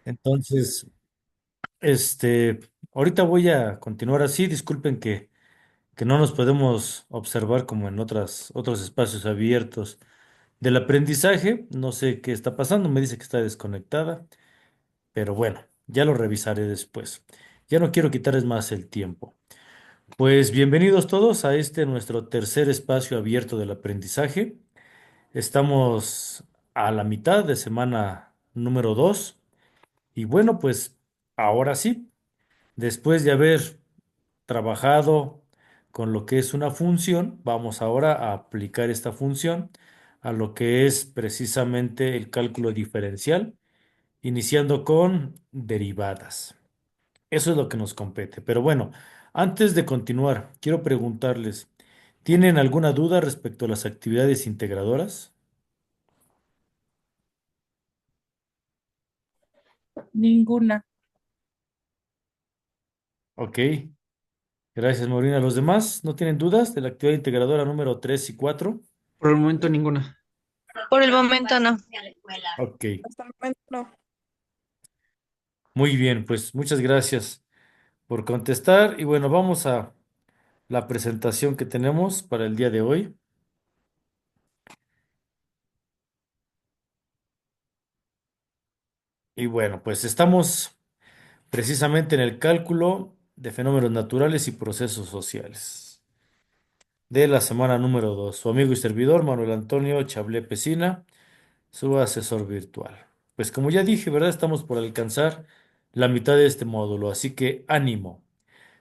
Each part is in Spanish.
Entonces, este, ahorita voy a continuar así. Disculpen que no nos podemos observar como en otros espacios abiertos del aprendizaje. No sé qué está pasando, me dice que está desconectada, pero bueno, ya lo revisaré después. Ya no quiero quitarles más el tiempo. Pues bienvenidos todos a este nuestro tercer espacio abierto del aprendizaje. Estamos a la mitad de semana número 2 y bueno, pues ahora sí. Después de haber trabajado con lo que es una función, vamos ahora a aplicar esta función a lo que es precisamente el cálculo diferencial, iniciando con derivadas. Eso es lo que nos compete. Pero bueno, antes de continuar, quiero preguntarles, ¿tienen alguna duda respecto a las actividades integradoras? Ninguna. Ok, gracias, Maurina. ¿Los demás no tienen dudas de la actividad integradora número 3 y 4? Por el momento ninguna. Por el momento no. Ok. Hasta el momento no. Muy bien, pues muchas gracias por contestar y bueno, vamos a la presentación que tenemos para el día de hoy. Y bueno, pues estamos precisamente en el cálculo de fenómenos naturales y procesos sociales de la semana número 2. Su amigo y servidor Manuel Antonio Chablé Pesina, su asesor virtual. Pues como ya dije, ¿verdad? Estamos por alcanzar la mitad de este módulo, así que ánimo.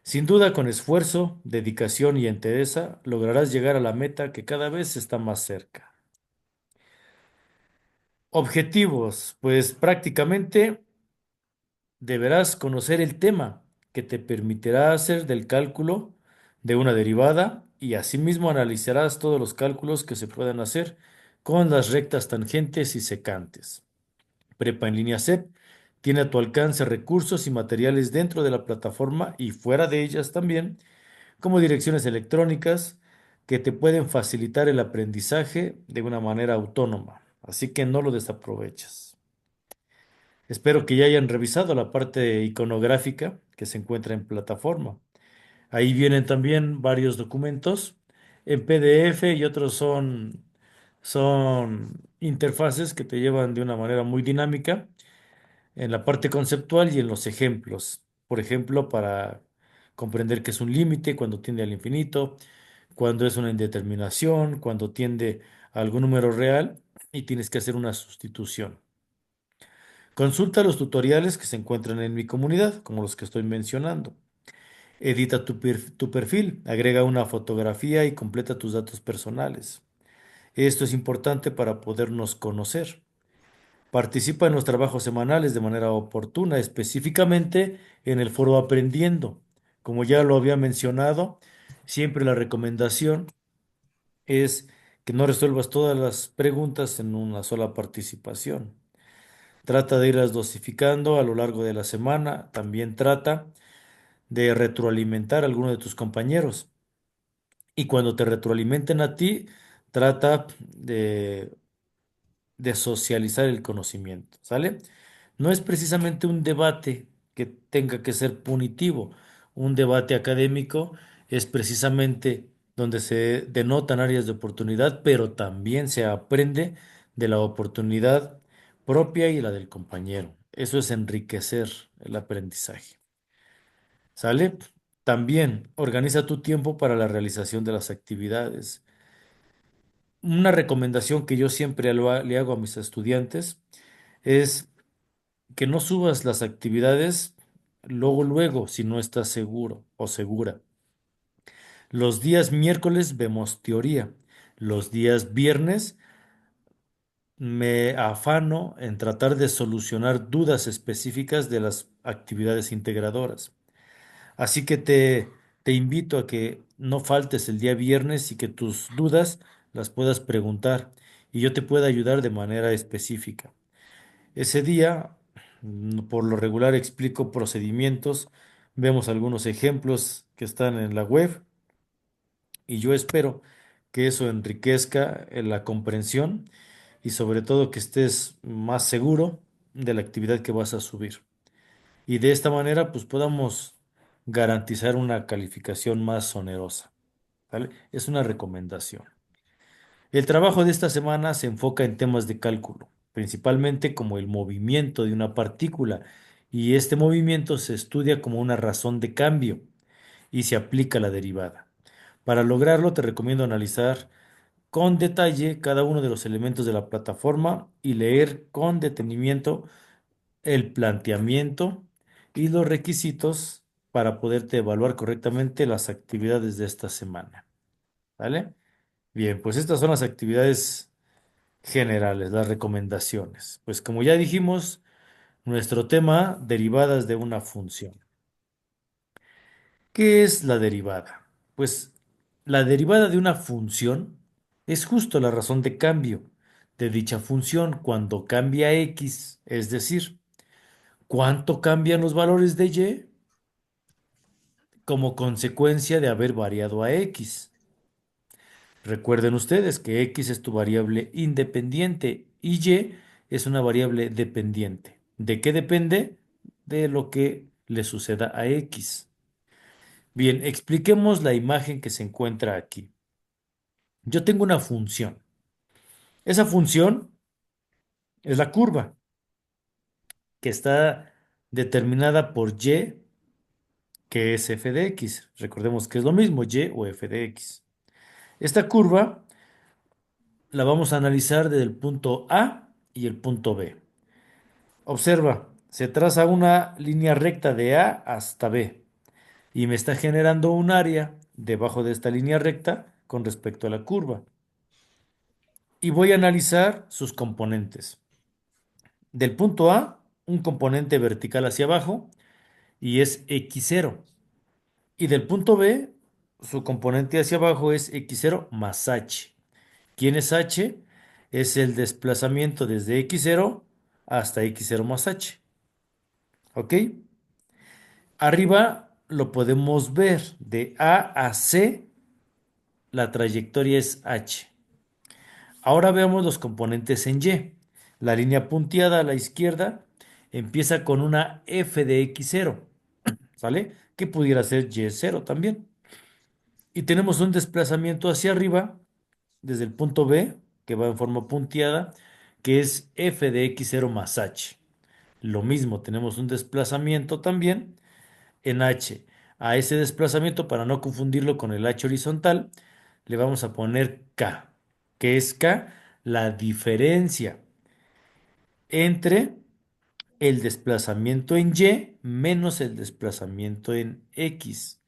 Sin duda, con esfuerzo, dedicación y entereza, lograrás llegar a la meta que cada vez está más cerca. Objetivos, pues prácticamente deberás conocer el tema que te permitirá hacer del cálculo de una derivada y asimismo analizarás todos los cálculos que se puedan hacer con las rectas tangentes y secantes. Prepa en línea CEP tiene a tu alcance recursos y materiales dentro de la plataforma y fuera de ellas también como direcciones electrónicas que te pueden facilitar el aprendizaje de una manera autónoma. Así que no lo desaproveches. Espero que ya hayan revisado la parte iconográfica que se encuentra en plataforma. Ahí vienen también varios documentos en PDF y otros son interfaces que te llevan de una manera muy dinámica en la parte conceptual y en los ejemplos. Por ejemplo, para comprender qué es un límite cuando tiende al infinito, cuando es una indeterminación, cuando tiende a algún número real y tienes que hacer una sustitución. Consulta los tutoriales que se encuentran en mi comunidad, como los que estoy mencionando. Edita tu perfil, agrega una fotografía y completa tus datos personales. Esto es importante para podernos conocer. Participa en los trabajos semanales de manera oportuna, específicamente en el foro Aprendiendo. Como ya lo había mencionado, siempre la recomendación es que no resuelvas todas las preguntas en una sola participación. Trata de irlas dosificando a lo largo de la semana. También trata de retroalimentar a alguno de tus compañeros. Y cuando te retroalimenten a ti, trata de socializar el conocimiento, ¿sale? No es precisamente un debate que tenga que ser punitivo. Un debate académico es precisamente donde se denotan áreas de oportunidad, pero también se aprende de la oportunidad propia y la del compañero. Eso es enriquecer el aprendizaje, ¿sale? También organiza tu tiempo para la realización de las actividades. Una recomendación que yo siempre le hago a mis estudiantes es que no subas las actividades luego, si no estás seguro o segura. Los días miércoles vemos teoría. Los días viernes me afano en tratar de solucionar dudas específicas de las actividades integradoras. Así que te invito a que no faltes el día viernes y que tus dudas las puedas preguntar y yo te pueda ayudar de manera específica. Ese día, por lo regular, explico procedimientos, vemos algunos ejemplos que están en la web y yo espero que eso enriquezca la comprensión y sobre todo que estés más seguro de la actividad que vas a subir. Y de esta manera, pues podamos garantizar una calificación más onerosa. ¿Vale? Es una recomendación. El trabajo de esta semana se enfoca en temas de cálculo, principalmente como el movimiento de una partícula, y este movimiento se estudia como una razón de cambio y se aplica la derivada. Para lograrlo, te recomiendo analizar con detalle cada uno de los elementos de la plataforma y leer con detenimiento el planteamiento y los requisitos para poderte evaluar correctamente las actividades de esta semana. ¿Vale? Bien, pues estas son las actividades generales, las recomendaciones. Pues como ya dijimos, nuestro tema, derivadas de una función. ¿Qué es la derivada? Pues la derivada de una función es justo la razón de cambio de dicha función cuando cambia x, es decir, cuánto cambian los valores de y como consecuencia de haber variado a x. Recuerden ustedes que x es tu variable independiente y y es una variable dependiente. ¿De qué depende? De lo que le suceda a x. Bien, expliquemos la imagen que se encuentra aquí. Yo tengo una función. Esa función es la curva, que está determinada por y, que es f de x. Recordemos que es lo mismo, y o f de x. Esta curva la vamos a analizar desde el punto A y el punto B. Observa, se traza una línea recta de A hasta B y me está generando un área debajo de esta línea recta con respecto a la curva. Y voy a analizar sus componentes. Del punto A, un componente vertical hacia abajo y es x0. Y del punto B, su componente hacia abajo es x0 más h. ¿Quién es h? Es el desplazamiento desde x0 hasta x0 más h. ¿Ok? Arriba lo podemos ver. De A a C, la trayectoria es h. Ahora veamos los componentes en y. La línea punteada a la izquierda empieza con una f de x0, ¿sale? Que pudiera ser y0 también. Y tenemos un desplazamiento hacia arriba, desde el punto B, que va en forma punteada, que es f de x0 más h. Lo mismo, tenemos un desplazamiento también en h. A ese desplazamiento, para no confundirlo con el h horizontal, le vamos a poner k. ¿Qué es k? La diferencia entre el desplazamiento en y menos el desplazamiento en x.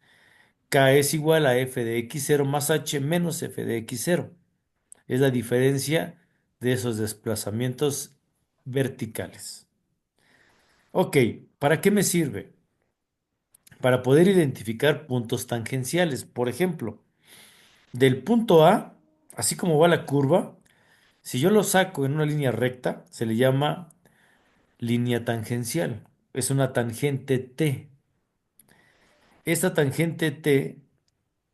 K es igual a f de x0 más h menos f de x0. Es la diferencia de esos desplazamientos verticales. Ok, ¿para qué me sirve? Para poder identificar puntos tangenciales. Por ejemplo, del punto A, así como va la curva, si yo lo saco en una línea recta, se le llama línea tangencial. Es una tangente T. Esta tangente T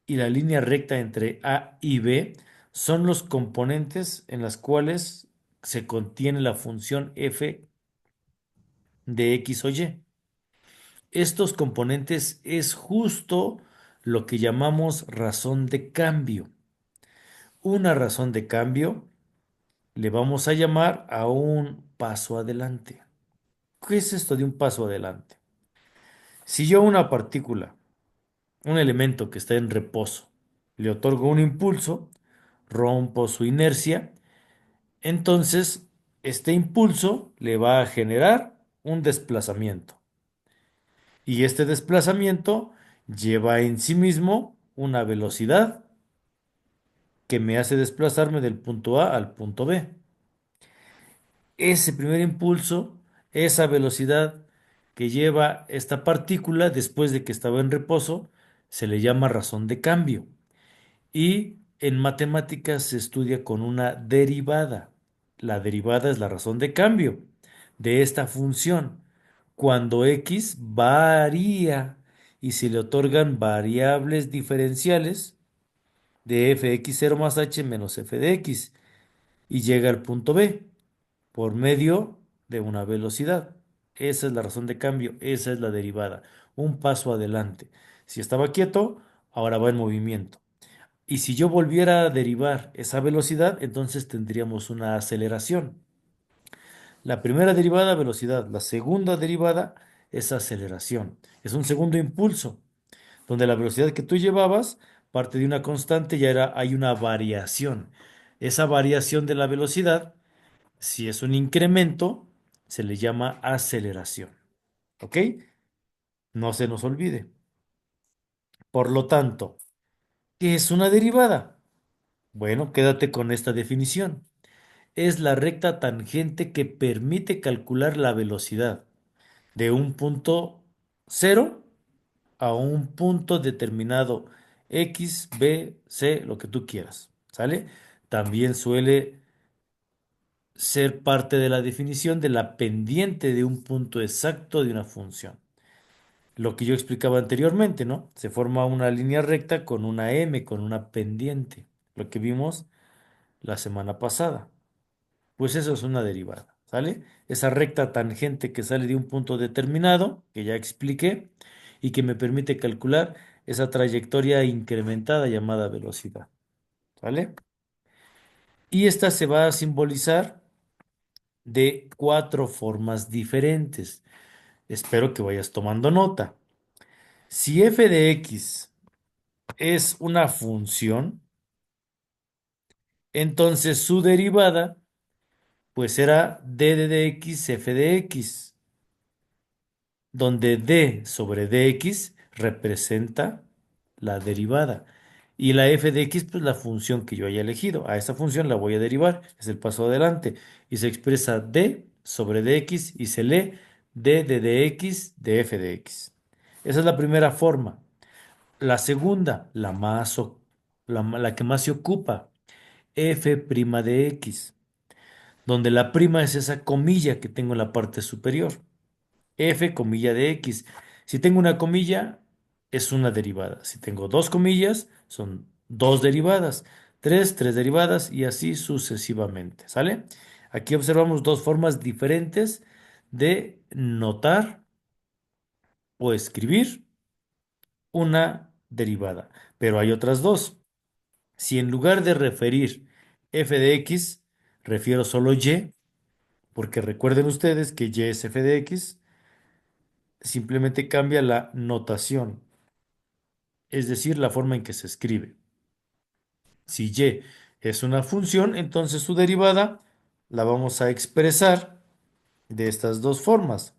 y la línea recta entre A y B son los componentes en las cuales se contiene la función f de x o y. Estos componentes es justo lo que llamamos razón de cambio. Una razón de cambio le vamos a llamar a un paso adelante. ¿Qué es esto de un paso adelante? Si yo a una partícula, un elemento que está en reposo, le otorgo un impulso, rompo su inercia, entonces este impulso le va a generar un desplazamiento. Y este desplazamiento lleva en sí mismo una velocidad que me hace desplazarme del punto A al punto B. Ese primer impulso, esa velocidad que lleva esta partícula después de que estaba en reposo, se le llama razón de cambio. Y en matemáticas se estudia con una derivada. La derivada es la razón de cambio de esta función. Cuando x varía y se le otorgan variables diferenciales de fx0 más h menos f de x y llega al punto B por medio de una velocidad. Esa es la razón de cambio, esa es la derivada. Un paso adelante. Si estaba quieto, ahora va en movimiento. Y si yo volviera a derivar esa velocidad, entonces tendríamos una aceleración. La primera derivada, velocidad. La segunda derivada es aceleración. Es un segundo impulso, donde la velocidad que tú llevabas parte de una constante y ahora hay una variación. Esa variación de la velocidad, si es un incremento, se le llama aceleración. ¿Ok? No se nos olvide. Por lo tanto, ¿qué es una derivada? Bueno, quédate con esta definición. Es la recta tangente que permite calcular la velocidad de un punto cero a un punto determinado X, B, C, lo que tú quieras. ¿Sale? También suele ser parte de la definición de la pendiente de un punto exacto de una función. Lo que yo explicaba anteriormente, ¿no? Se forma una línea recta con una M, con una pendiente. Lo que vimos la semana pasada. Pues eso es una derivada, ¿sale? Esa recta tangente que sale de un punto determinado, que ya expliqué, y que me permite calcular esa trayectoria incrementada llamada velocidad, ¿sale? Y esta se va a simbolizar de cuatro formas diferentes. Espero que vayas tomando nota. Si f de x es una función, entonces su derivada pues será d de dx f de x, donde d sobre dx representa la derivada y la f de x pues la función que yo haya elegido. A esa función la voy a derivar, es el paso adelante y se expresa d sobre dx y se lee d de dx de f de x. Esa es la primera forma. La segunda, la que más se ocupa, f' de x, donde la prima es esa comilla que tengo en la parte superior. F comilla de x. Si tengo una comilla, es una derivada. Si tengo dos comillas, son dos derivadas. Tres derivadas y así sucesivamente. ¿Sale? Aquí observamos dos formas diferentes de notar o escribir una derivada. Pero hay otras dos. Si en lugar de referir f de x, refiero solo y, porque recuerden ustedes que y es f de x, simplemente cambia la notación, es decir, la forma en que se escribe. Si y es una función, entonces su derivada la vamos a expresar de estas dos formas,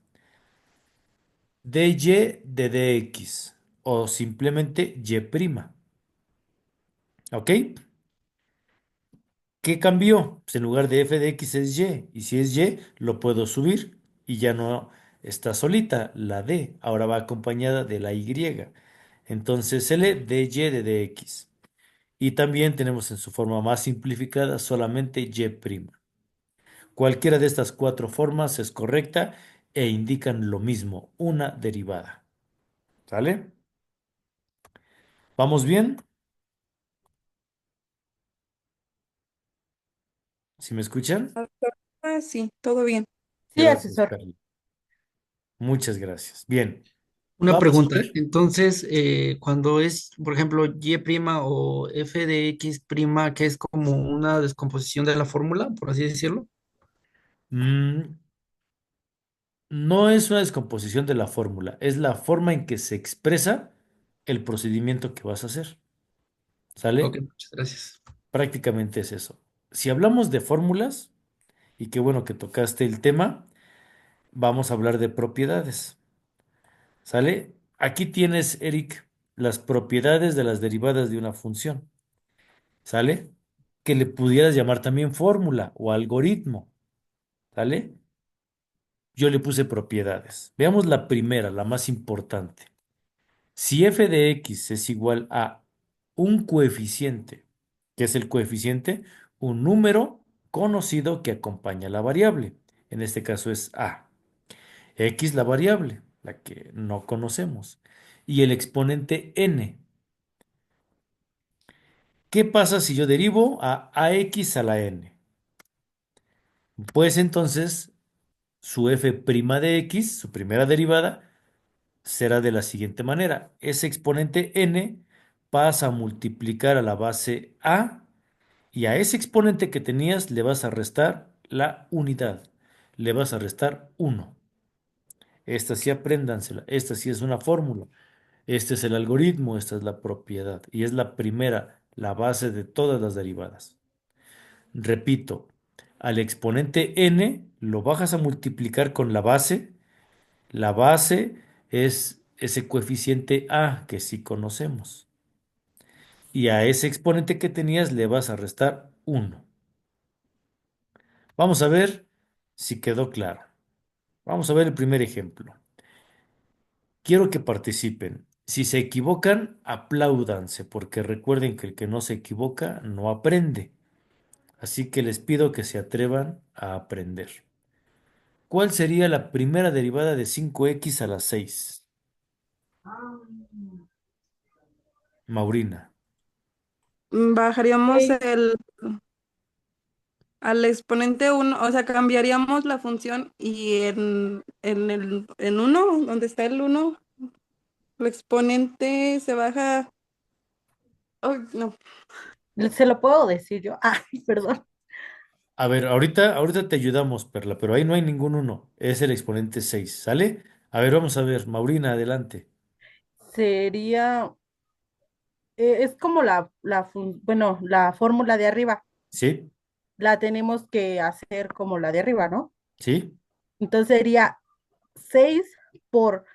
dy de dx o simplemente y'. ¿Ok? ¿Qué cambió? Pues en lugar de f de x es y si es y, lo puedo subir y ya no está solita, la d, ahora va acompañada de la y. Entonces se lee dy de dx. Y también tenemos en su forma más simplificada solamente y'. Cualquiera de estas cuatro formas es correcta e indican lo mismo, una derivada. ¿Sale? ¿Vamos bien? ¿Sí me escuchan? Ah, sí, todo bien. Sí, Gracias, asesor. Carly. Muchas gracias. Bien, Una vamos a pregunta, ver. entonces, cuando es, por ejemplo, y' o f de x', que es como una descomposición de la fórmula, por así decirlo. Mm, no es una descomposición de la fórmula, es la forma en que se expresa el procedimiento que vas a hacer. Ok, ¿Sale? muchas gracias. Prácticamente es eso. Si hablamos de fórmulas, y qué bueno que tocaste el tema, vamos a hablar de propiedades. ¿Sale? Aquí tienes, Eric, las propiedades de las derivadas de una función. ¿Sale? Que le pudieras llamar también fórmula o algoritmo. ¿Sale? Yo le puse propiedades. Veamos la primera, la más importante. Si f de x es igual a un coeficiente, ¿qué es el coeficiente? Un número conocido que acompaña la variable. En este caso es a. X la variable, la que no conocemos. Y el exponente n. ¿Qué pasa si yo derivo a ax a la n? Pues entonces Su f' de x, su primera derivada, será de la siguiente manera. Ese exponente n pasa a multiplicar a la base a y a ese exponente que tenías le vas a restar la unidad. Le vas a restar uno. Esta sí apréndansela. Esta sí es una fórmula. Este es el algoritmo, esta es la propiedad. Y es la primera, la base de todas las derivadas. Repito, al exponente n lo bajas a multiplicar con la base. La base es ese coeficiente a que sí conocemos. Y a ese exponente que tenías le vas a restar uno. Vamos a ver si quedó claro. Vamos a ver el primer ejemplo. Quiero que participen. Si se equivocan, apláudanse, porque recuerden que el que no se equivoca no aprende. Así que les pido que se atrevan a aprender. ¿Cuál sería la primera derivada de 5x a la 6? Maurina. Bajaríamos Ok. al exponente uno, o sea, cambiaríamos la función y en uno, donde está el uno, el exponente se baja. Ay, no. ¿Se lo puedo decir yo? Ay, perdón. A ver, ahorita te ayudamos, Perla, pero ahí no hay ningún uno. Es el exponente 6, ¿sale? A ver, vamos a ver. Maurina, adelante. Sería, es como bueno, la fórmula de arriba. ¿Sí? La tenemos que hacer como la de arriba, ¿no? ¿Sí? Entonces sería 6 por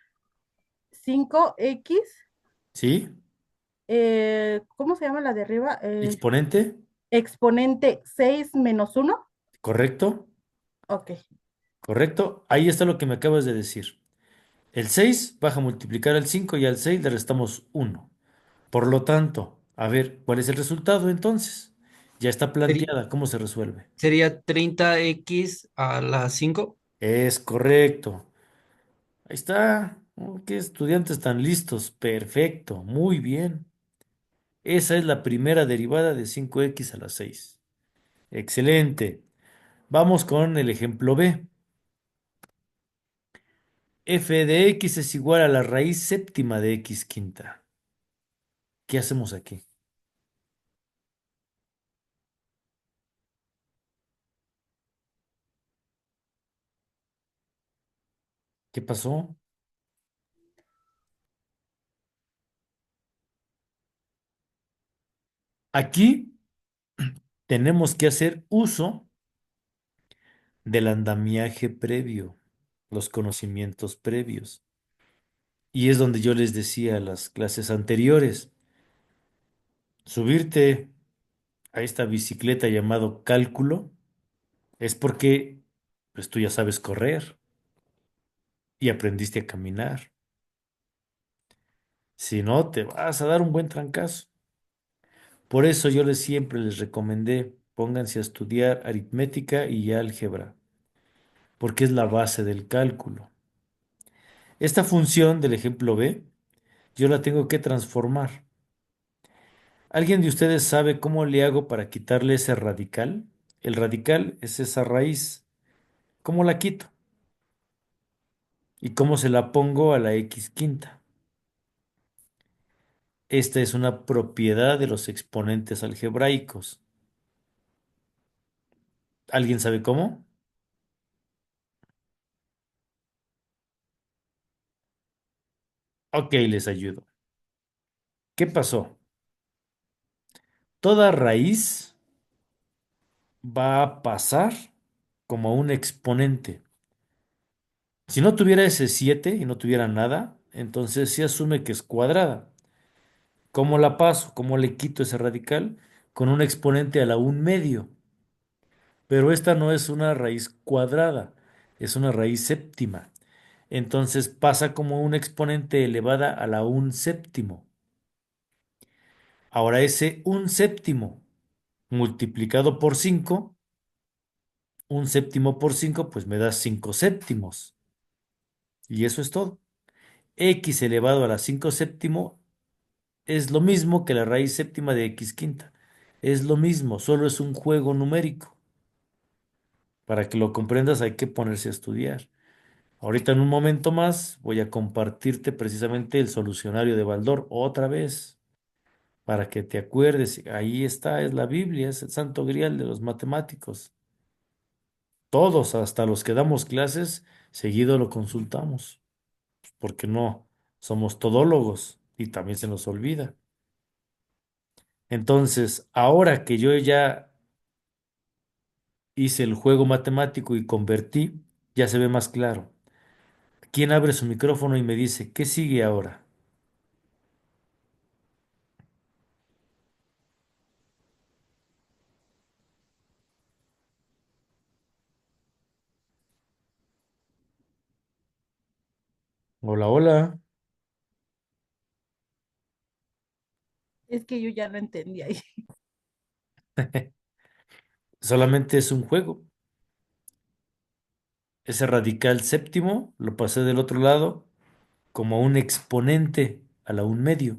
5x. ¿Sí? ¿Cómo se llama la de arriba? ¿Exponente? Exponente 6 menos uno. ¿Correcto? Ok. ¿Correcto? Ahí está lo que me acabas de decir. El 6 baja a multiplicar al 5 y al 6 le restamos uno. Por lo tanto, a ver, ¿cuál es el resultado entonces? Ya está Seri- planteada, ¿cómo se resuelve? Sería 30x a la 5. Es correcto. Ahí está. Oh, qué estudiantes tan listos. Perfecto. Muy bien. Esa es la primera derivada de 5x a la 6. Excelente. Vamos con el ejemplo B. F de x es igual a la raíz séptima de x quinta. ¿Qué hacemos aquí? ¿Qué pasó? Aquí tenemos que hacer uso del andamiaje previo, los conocimientos previos. Y es donde yo les decía a las clases anteriores, subirte a esta bicicleta llamado cálculo es porque pues tú ya sabes correr y aprendiste a caminar. Si no, te vas a dar un buen trancazo. Por eso yo siempre les recomendé, pónganse a estudiar aritmética y álgebra, porque es la base del cálculo. Esta función del ejemplo B, yo la tengo que transformar. ¿Alguien de ustedes sabe cómo le hago para quitarle ese radical? El radical es esa raíz. ¿Cómo la quito? ¿Y cómo se la pongo a la x quinta? Esta es una propiedad de los exponentes algebraicos. ¿Alguien sabe cómo? Ok, les ayudo. ¿Qué pasó? Toda raíz va a pasar como un exponente. Si no tuviera ese 7 y no tuviera nada, entonces se asume que es cuadrada. ¿Cómo la paso? ¿Cómo le quito ese radical? Con un exponente a la un medio. Pero esta no es una raíz cuadrada, es una raíz séptima. Entonces pasa como un exponente elevada a la un séptimo. Ahora ese un séptimo multiplicado por 5, un séptimo por 5, pues me da 5 séptimos. Y eso es todo. X elevado a la 5 séptimo es lo mismo que la raíz séptima de x quinta. Es lo mismo, solo es un juego numérico. Para que lo comprendas hay que ponerse a estudiar. Ahorita en un momento más voy a compartirte precisamente el solucionario de Baldor otra vez para que te acuerdes. Ahí está, es la Biblia, es el santo grial de los matemáticos. Todos, hasta los que damos clases, seguido lo consultamos, porque no somos todólogos y también se nos olvida. Entonces, ahora que yo ya hice el juego matemático y convertí, ya se ve más claro. ¿Quién abre su micrófono y me dice, ¿qué sigue ahora? Hola, hola. Es que yo ya no entendí ahí. Solamente es un juego. Ese radical séptimo lo pasé del otro lado como un exponente a la un medio.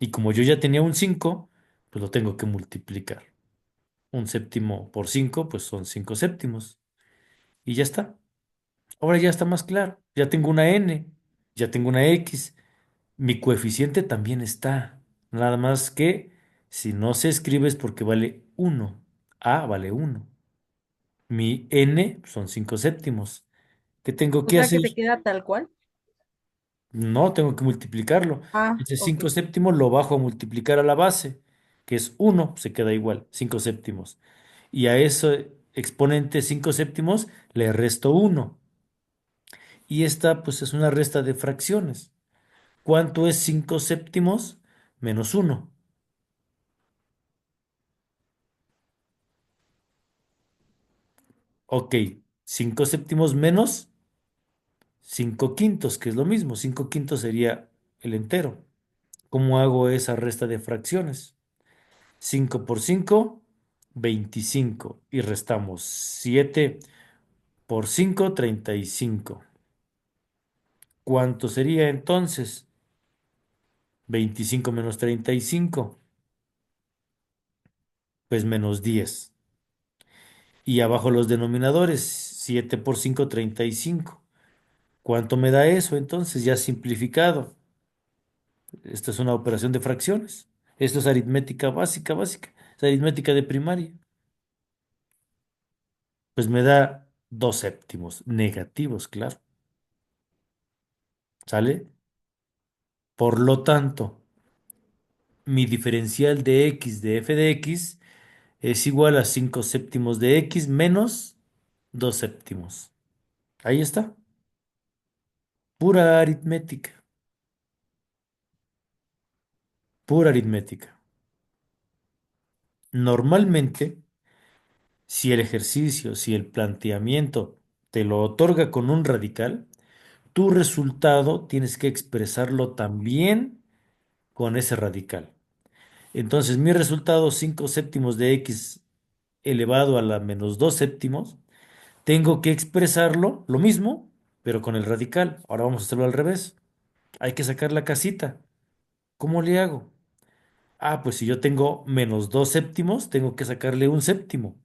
Y como yo ya tenía un 5, pues lo tengo que multiplicar. Un séptimo por 5, pues son 5 séptimos. Y ya está. Ahora ya está más claro. Ya tengo una n, ya tengo una x. Mi coeficiente también está. Nada más que si no se escribe es porque vale uno. A vale uno. Mi n son 5 séptimos. ¿Qué tengo O que sea que hacer? se queda tal cual. No, tengo que multiplicarlo. Ah, Ese ok. 5 séptimos lo bajo a multiplicar a la base, que es uno, se queda igual, 5 séptimos. Y a ese exponente 5 séptimos le resto uno. Y esta pues es una resta de fracciones. ¿Cuánto es 5 séptimos menos uno? Ok, 5 séptimos menos 5 quintos, que es lo mismo. 5 quintos sería el entero. ¿Cómo hago esa resta de fracciones? 5 por 5, 25. Y restamos 7 por 5, 35. ¿Cuánto sería entonces? 25 menos 35, pues menos 10. Y abajo los denominadores, 7 por 5, 35. ¿Cuánto me da eso entonces? Ya simplificado. Esta es una operación de fracciones. Esto es aritmética básica, básica. Es aritmética de primaria. Pues me da 2 séptimos negativos, claro. ¿Sale? Por lo tanto, mi diferencial de x de f de x es igual a 5 séptimos de x menos 2 séptimos. Ahí está. Pura aritmética. Pura aritmética. Normalmente, si el ejercicio, si el planteamiento te lo otorga con un radical, tu resultado tienes que expresarlo también con ese radical. Entonces, mi resultado 5 séptimos de x elevado a la menos 2 séptimos, tengo que expresarlo lo mismo, pero con el radical. Ahora vamos a hacerlo al revés. Hay que sacar la casita. ¿Cómo le hago? Ah, pues si yo tengo menos 2 séptimos, tengo que sacarle un séptimo.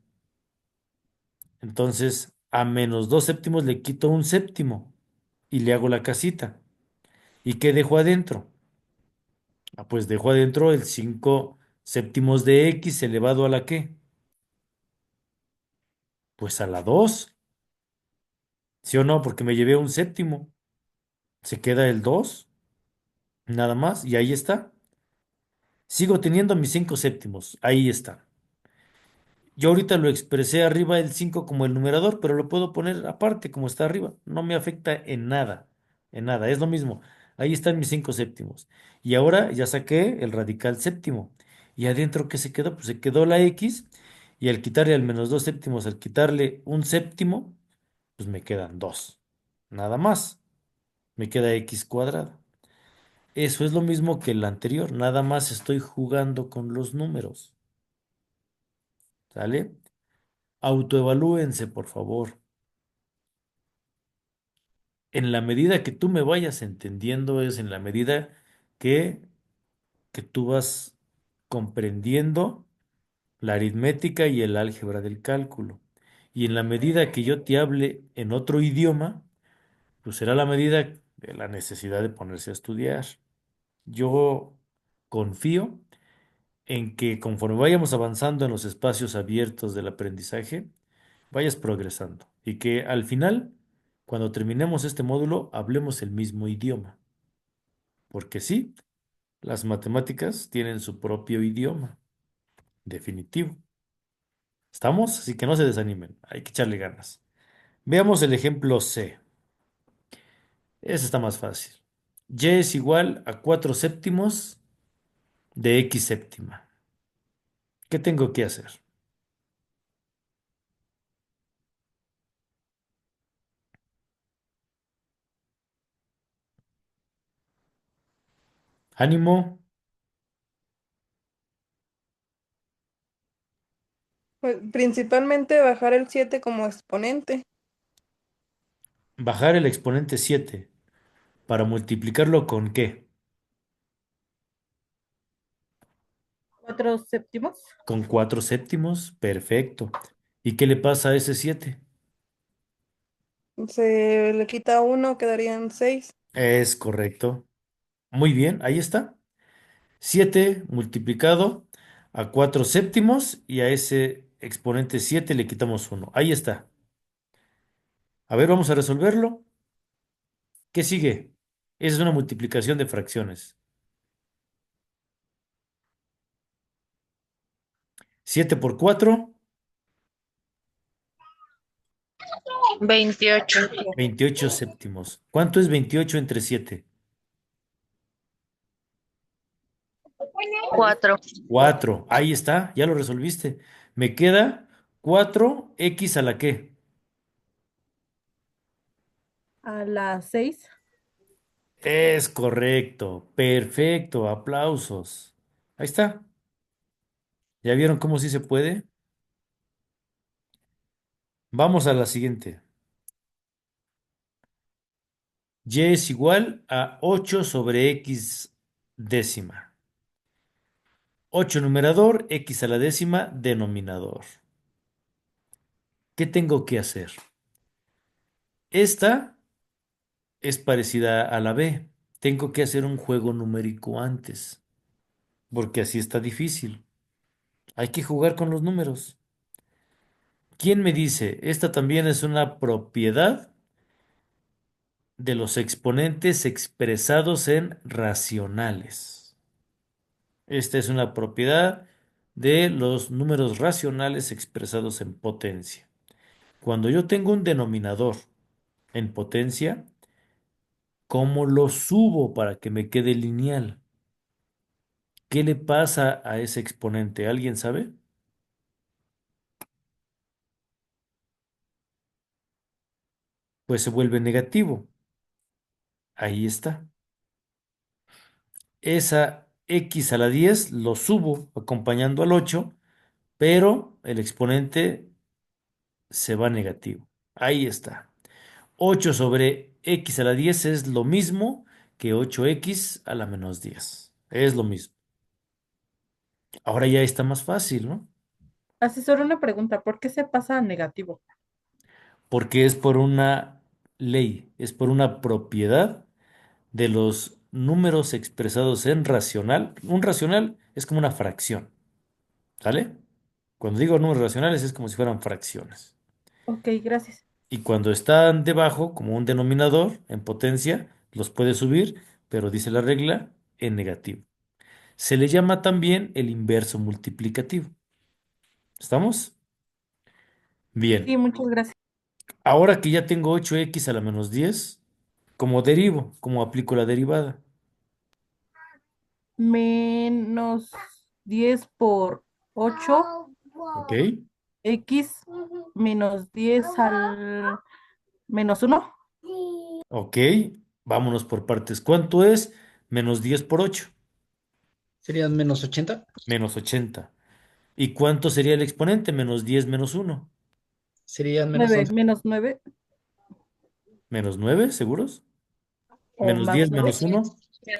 Entonces, a menos 2 séptimos le quito un séptimo y le hago la casita. ¿Y qué dejo adentro? Ah, pues dejo adentro el 5 séptimos de x elevado a la qué? Pues a la 2. ¿Sí o no? Porque me llevé un séptimo. Se queda el 2 nada más, y ahí está. Sigo teniendo mis 5 séptimos, ahí está. Yo ahorita lo expresé arriba el 5 como el numerador, pero lo puedo poner aparte como está arriba. No me afecta en nada, es lo mismo. Ahí están mis 5 séptimos. Y ahora ya saqué el radical séptimo. ¿Y adentro qué se quedó? Pues se quedó la x, y al quitarle al menos 2 séptimos, al quitarle un séptimo, pues me quedan 2. Nada más. Me queda x cuadrada. Eso es lo mismo que el anterior, nada más estoy jugando con los números. ¿Sale? Autoevalúense, por favor. En la medida que tú me vayas entendiendo, es en la medida que, que tú vas comprendiendo la aritmética y el álgebra del cálculo. Y en la medida que yo te hable en otro idioma, pues será la medida de la necesidad de ponerse a estudiar. Yo confío en que conforme vayamos avanzando en los espacios abiertos del aprendizaje, vayas progresando y que al final, cuando terminemos este módulo, hablemos el mismo idioma. Porque sí, las matemáticas tienen su propio idioma, definitivo. ¿Estamos? Así que no se desanimen, hay que echarle ganas. Veamos el ejemplo C. Ese está más fácil. Y es igual a 4 séptimos de x séptima. ¿Qué tengo que hacer? Ánimo, Pues, principalmente bajar el 7 como exponente. bajar el exponente 7 para multiplicarlo con ¿qué? 4 séptimos. Con 4 séptimos, perfecto. ¿Y qué le pasa a ese 7? Se le quita uno, quedarían 6. Es correcto. Muy bien, ahí está. 7 multiplicado a 4 séptimos y a ese exponente 7 le quitamos uno. Ahí está. A ver, vamos a resolverlo. ¿Qué sigue? Esa es una multiplicación de fracciones. 7 por 4, 28. 28 séptimos. ¿Cuánto es 28 entre 7? 4. 4. Ahí está, ya lo resolviste. Me queda 4x a la qué. A las 6. Es correcto. Perfecto. Aplausos. Ahí está. ¿Ya vieron cómo sí se puede? Vamos a la siguiente. Y es igual a 8 sobre x décima. 8 numerador, x a la décima denominador. ¿Qué tengo que hacer? Esta es parecida a la B. Tengo que hacer un juego numérico antes, porque así está difícil. Hay que jugar con los números. ¿Quién me dice? Esta también es una propiedad de los exponentes expresados en racionales. Esta es una propiedad de los números racionales expresados en potencia. Cuando yo tengo un denominador en potencia, ¿cómo lo subo para que me quede lineal? ¿Qué le pasa a ese exponente? ¿Alguien sabe? Pues se vuelve negativo. Ahí está. Esa x a la 10 lo subo acompañando al 8, pero el exponente se va negativo. Ahí está. 8 sobre x a la 10 es lo mismo que 8x a la menos 10. Es lo mismo. Ahora ya está más fácil, ¿no? Asesor, una pregunta, ¿por qué se pasa a negativo? Porque es por una ley, es por una propiedad de los números expresados en racional. Un racional es como una fracción, ¿sale? Cuando digo números racionales es como si fueran fracciones. Ok, gracias. Y cuando están debajo, como un denominador en potencia, los puede subir, pero dice la regla, en negativo. Se le llama también el inverso multiplicativo. ¿Estamos? Sí, Bien. muchas gracias. Ahora que ya tengo 8x a la menos 10, ¿cómo derivo? ¿Cómo aplico la derivada? -10 por 8, ¿Ok? x -10 al -1. Ok. Vámonos por partes. ¿Cuánto es menos 10 por 8? Serían -80. Menos 80. ¿Y cuánto sería el exponente? Menos 10 menos 1. Serían menos 9 11. -9 Menos 9, ¿seguros? o Menos más 10 9. menos 1.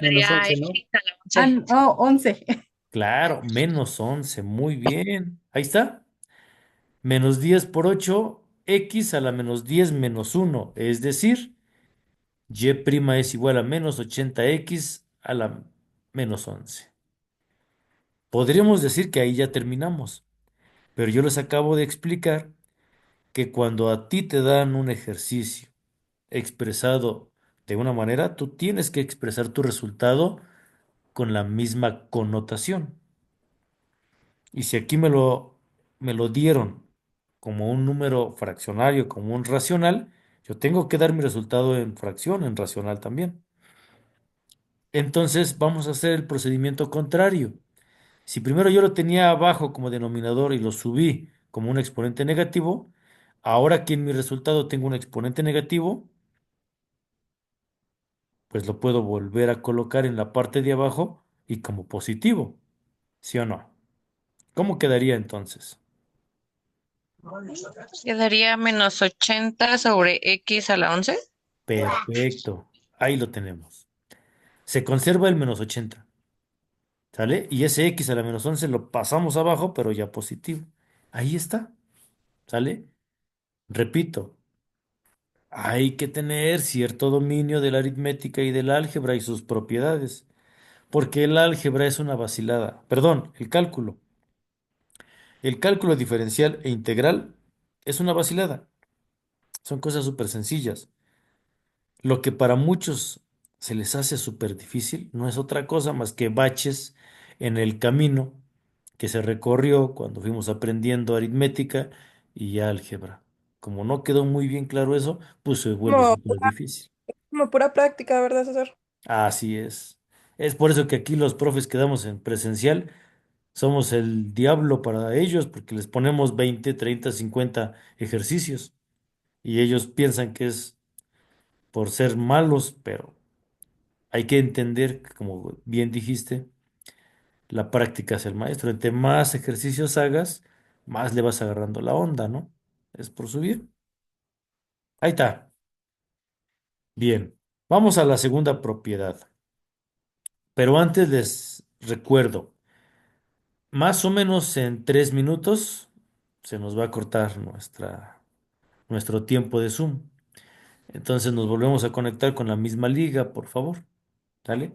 Menos Quedaría 11, ¿no? X a la Ah, 11. no, 11. Claro, menos 11. Muy bien. Ahí está. Menos 10 por 8 x a la menos 10 menos uno, es decir, y' es igual a menos 80x a la menos 11. Podríamos decir que ahí ya terminamos, pero yo les acabo de explicar que cuando a ti te dan un ejercicio expresado de una manera, tú tienes que expresar tu resultado con la misma connotación. Y si aquí me lo dieron como un número fraccionario, como un racional, yo tengo que dar mi resultado en fracción, en racional también. Entonces vamos a hacer el procedimiento contrario. Si primero yo lo tenía abajo como denominador y lo subí como un exponente negativo, ahora que en mi resultado tengo un exponente negativo, pues lo puedo volver a colocar en la parte de abajo y como positivo, ¿sí o no? ¿Cómo quedaría entonces? Quedaría menos 80 sobre x a la 11. Perfecto, ahí lo tenemos. Se conserva el menos 80, ¿sale? Y ese x a la menos 11 lo pasamos abajo, pero ya positivo. Ahí está, ¿sale? Repito, hay que tener cierto dominio de la aritmética y del álgebra y sus propiedades, porque el álgebra es una vacilada. Perdón, el cálculo. El cálculo diferencial e integral es una vacilada. Son cosas súper sencillas. Lo que para muchos se les hace súper difícil no es otra cosa más que baches en el camino que se recorrió cuando fuimos aprendiendo aritmética y álgebra. Como no quedó muy bien claro eso, pues se vuelve Como, súper difícil. como pura práctica, ¿verdad, César? Así es. Es por eso que aquí los profes que damos en presencial somos el diablo para ellos, porque les ponemos 20, 30, 50 ejercicios y ellos piensan que es por ser malos, pero hay que entender que, como bien dijiste, la práctica es el maestro. Entre más ejercicios hagas, más le vas agarrando la onda, ¿no? Es por subir. Ahí está. Bien. Vamos a la segunda propiedad. Pero antes les recuerdo, más o menos en 3 minutos se nos va a cortar nuestro tiempo de Zoom. Entonces nos volvemos a conectar con la misma liga, por favor. ¿Sale?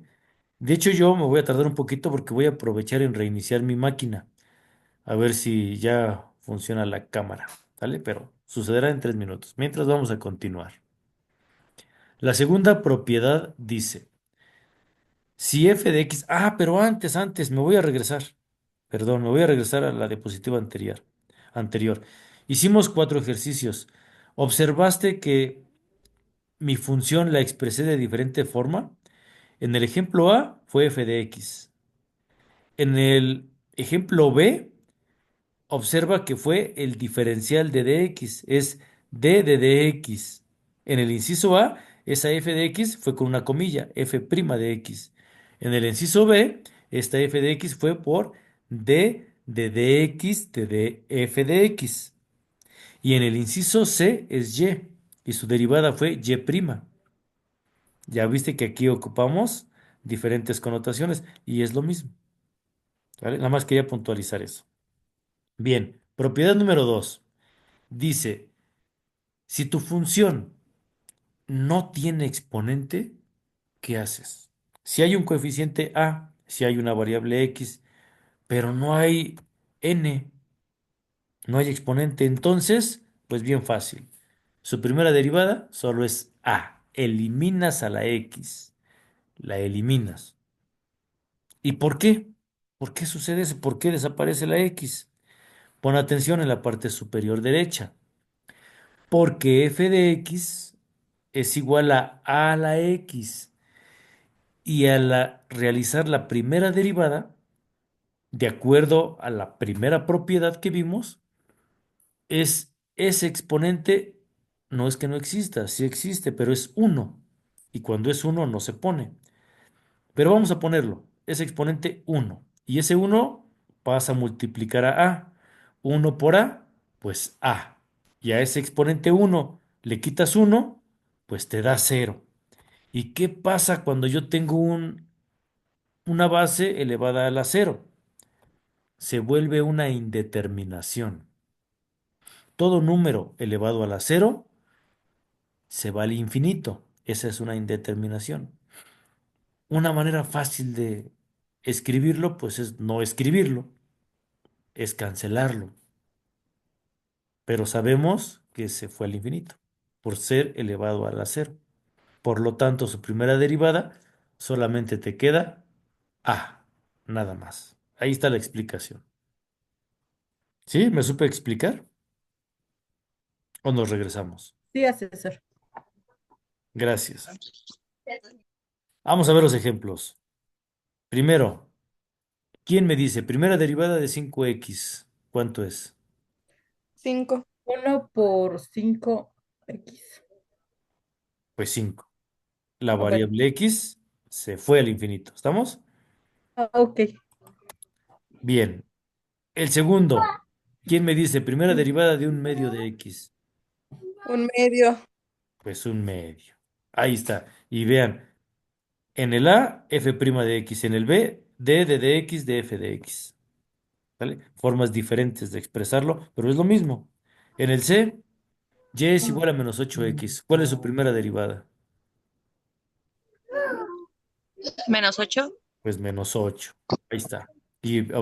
De hecho, yo me voy a tardar un poquito porque voy a aprovechar en reiniciar mi máquina. A ver si ya funciona la cámara, ¿vale? Pero sucederá en 3 minutos. Mientras vamos a continuar. La segunda propiedad dice, si f de x, pero antes, me voy a regresar. Perdón, me voy a regresar a la diapositiva anterior. Hicimos 4 ejercicios. ¿Observaste que mi función la expresé de diferente forma? En el ejemplo A fue f de x. En el ejemplo B, observa que fue el diferencial de dx, es d de dx. En el inciso A, esa f de x fue con una comilla, f' de x. En el inciso B, esta f de x fue por d de dx de f de x. Y en el inciso C es y su derivada fue y'. Ya viste que aquí ocupamos diferentes connotaciones y es lo mismo, ¿vale? Nada más quería puntualizar eso. Bien, propiedad número 2. Dice, si tu función no tiene exponente, ¿qué haces? Si hay un coeficiente a, si hay una variable x, pero no hay n, no hay exponente, entonces, pues bien fácil. Su primera derivada solo es a. Eliminas a la x, la eliminas. ¿Y por qué? ¿Por qué sucede eso? ¿Por qué desaparece la x? Pon atención en la parte superior derecha. Porque f de x es igual a la x. Y al realizar la primera derivada, de acuerdo a la primera propiedad que vimos, es ese exponente, no es que no exista, sí existe, pero es uno. Y cuando es uno no se pone. Pero vamos a ponerlo, es exponente uno. Y ese uno pasa a multiplicar a a. Uno por a, pues a. Y a ese exponente uno le quitas uno, pues te da cero. ¿Y qué pasa cuando yo tengo una base elevada a la cero? Se vuelve una indeterminación. todo número elevado a la cero se va al infinito. Esa es una indeterminación. Una manera fácil de escribirlo, pues es no escribirlo, es cancelarlo. Pero sabemos que se fue al infinito por ser elevado a la cero. Por lo tanto, su primera derivada solamente te queda a, nada más. Ahí está la explicación. ¿Sí? ¿Me supe explicar? ¿O nos regresamos? Sí, asesor. Gracias. Vamos a ver los ejemplos. Primero, ¿quién me dice? Primera derivada de 5x. ¿Cuánto es? 5. 1 por 5x. Pues 5. La Ok. variable x se fue al infinito. ¿Estamos? Ok. Bien. El segundo, ¿quién me dice? Primera derivada de un medio de x. Un medio. Pues un medio. Ahí está. Y vean, en el A, f' de x. En el B, d de dx de f de x. ¿Vale? Formas diferentes de expresarlo, pero es lo mismo. En el C, y es igual a menos 8x. ¿Cuál es su primera derivada? Menos 8. Pues menos 8. Ahí está. Y